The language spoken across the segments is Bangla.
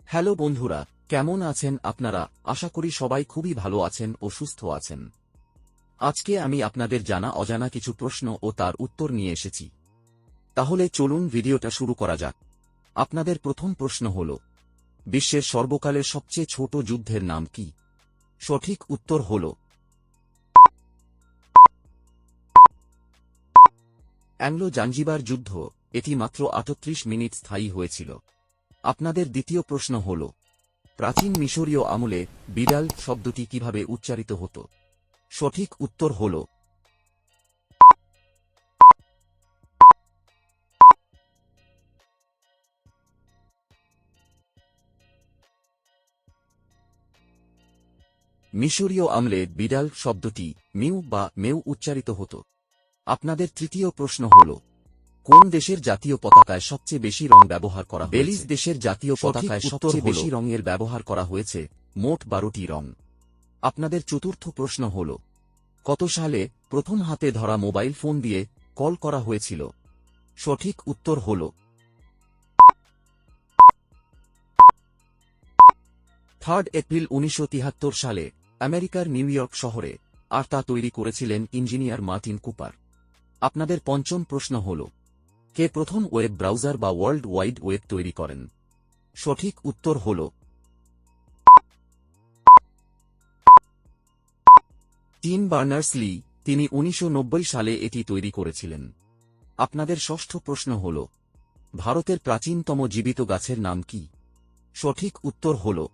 হ্যালো বন্ধুরা, কেমন আছেন আপনারা? আশা করি সবাই খুবই ভালো আছেন ও সুস্থ আছেন। আজকে আমি আপনাদের জানা অজানা কিছু প্রশ্ন ও তার উত্তর নিয়ে এসেছি। তাহলে চলুন ভিডিওটা শুরু করা যাক। আপনাদের প্রথম প্রশ্ন হল, বিশ্বের সর্বকালের সবচেয়ে ছোট যুদ্ধের নাম কি? সঠিক উত্তর হল অ্যাংলো-জাঞ্জিবার যুদ্ধ। এটি মাত্র ৩৮ মিনিট স্থায়ী হয়েছিল। আপনাদের দ্বিতীয় প্রশ্ন হল, প্রাচীন মিশরীয় আমলে বিড়াল শব্দটি কিভাবে উচ্চারিত হতো? সঠিক উত্তর হল মিশরীয় আমলে বিড়াল শব্দটি মিউ বা মেউ উচ্চারিত হতো। আপনাদের তৃতীয় প্রশ্ন হল, কোন দেশের জাতীয় পতাকায় সবচেয়ে বেশি রং ব্যবহার করা হয়েছে? বেলিজ দেশের জাতীয় পতাকায় সবচেয়ে বেশি রঙের ব্যবহার করা হয়েছে, মোট 12টি রং। আপনাদের চতুর্থ প্রশ্ন হল, কত সালে প্রথম হাতে ধরা মোবাইল ফোন দিয়ে কল করা হয়েছিল? সঠিক উত্তর হল 3 এপ্রিল 1973 সালে আমেরিকার নিউ ইয়র্ক শহরে, আর তা তৈরি করেছিলেন ইঞ্জিনিয়ার মার্টিন কুপার। আপনাদের পঞ্চম প্রশ্ন হল, কে প্রথম ওয়েব ব্রাউজার বা ওয়ার্ল্ড ওয়াইড ওয়েব তৈরি করেন? সঠিক উত্তর হল টিম বার্নার্স-লি। তিনি 1990 সালে এটি তৈরি করেছিলেন। আপনাদের ষষ্ঠ প্রশ্ন হল, ভারতের প্রাচীনতম জীবিত গাছের নাম কি? সঠিক উত্তর হল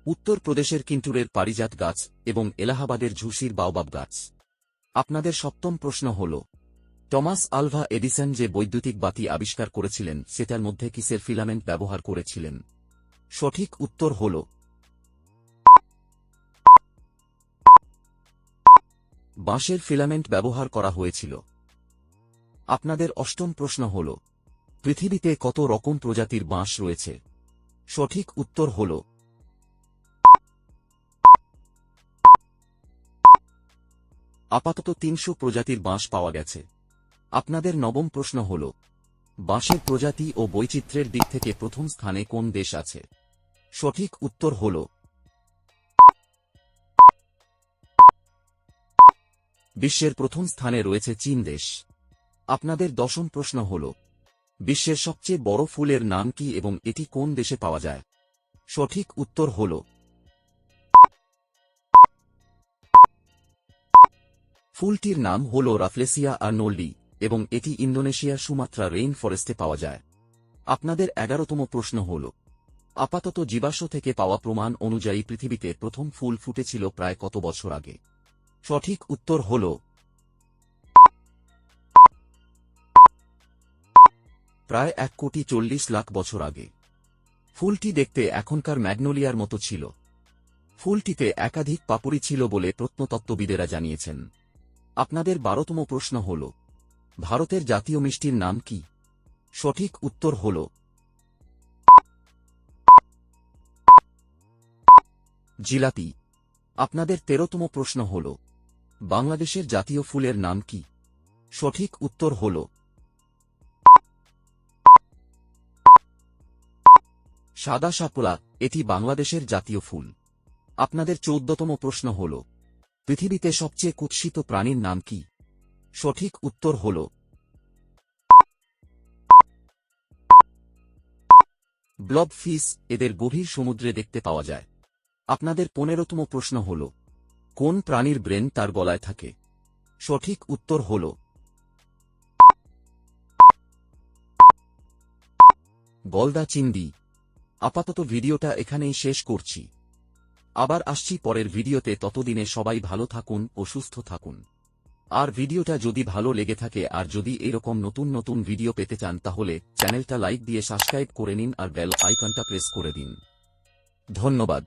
উত্তরপ্রদেশের কিন্তুরের পারিজাত গাছ এবং এলাহাবাদের ঝুসির বাওবাব গাছ। আপনাদের সপ্তম প্রশ্ন হল, টমাস আলভা এডিসন যে বৈদ্যুতিক বাতি আবিষ্কার করেছিলেন সেটার মধ্যে কিসের ফিলামেন্ট ব্যবহার করেছিলেন? সঠিক উত্তর হল বাঁশের ফিলামেন্ট ব্যবহার করা হয়েছিল। আপনাদের অষ্টম প্রশ্ন হল, পৃথিবীতে কত রকম প্রজাতির বাঁশ রয়েছে? সঠিক উত্তর হল আপাতত 300 প্রজাতির বাঁশ পাওয়া গেছে। আপনাদের নবম প্রশ্ন হল, বাঁশের প্রজাতি ও বৈচিত্র্যের দিক থেকে প্রথম স্থানে কোন দেশ আছে? সঠিক উত্তর হল বিশ্বের প্রথম স্থানে রয়েছে চীন দেশ। আপনাদের দশম প্রশ্ন হল, বিশ্বের সবচেয়ে বড় ফুলের নাম কি এবং এটি কোন দেশে পাওয়া যায়? সঠিক উত্তর হল ফুলটির নাম হল রাফলেসিয়া আর্নোল্ডি এবং এটি ইন্দোনেশিয়ার সুমাত্রা রেইন ফরেস্টে পাওয়া যায়। আপনাদের 11তম প্রশ্ন হল, আপাতত জীবাশ্ম থেকে পাওয়া প্রমাণ অনুযায়ী পৃথিবীতে প্রথম ফুল ফুটেছিল প্রায় কত বছর আগে? সঠিক উত্তর হল প্রায় 1,40,00,000 বছর আগে। ফুলটি দেখতে এখনকার ম্যাগনোলিয়ার মতো ছিল। ফুলটিতে একাধিক পাপড়ি ছিল বলে প্রত্নতত্ত্ববিদেরা জানিয়েছেন। আপনাদের 12তম প্রশ্ন হল, ভারতের জাতীয় মিষ্টির নাম কি? সঠিক উত্তর হল জিলাপি। আপনাদের 13তম প্রশ্ন হল, বাংলাদেশের জাতীয় ফুলের নাম কি? সঠিক উত্তর হল সাদা শাপলা। এটি বাংলাদেশের জাতীয় ফুল। আপনাদের 14তম প্রশ্ন হল, পৃথিবীতে সবচেয়ে কুৎসিত প্রাণীর নাম কি? সঠিক উত্তর হল ব্লব ফিশ। এদের গভীর সমুদ্রে দেখতে পাওয়া যায়। আপনাদের 15তম প্রশ্ন হল, কোন প্রাণীর ব্রেন তার গলায় থাকে? সঠিক উত্তর হল গলদা চিংড়ি। আপাতত ভিডিওটা এখানেই শেষ করছি। আবার আসছি পরের ভিডিওতে। ততদিনে সবাই ভালো থাকুন ও সুস্থ থাকুন। আর ভিডিওটা যদি ভালো লেগে থাকে আর যদি এরকম নতুন নতুন ভিডিও পেতে চান তাহলে চ্যানেলটা লাইক দিয়ে সাবস্ক্রাইব করে নিন আর বেল আইকনটা প্রেস করে দিন। ধন্যবাদ।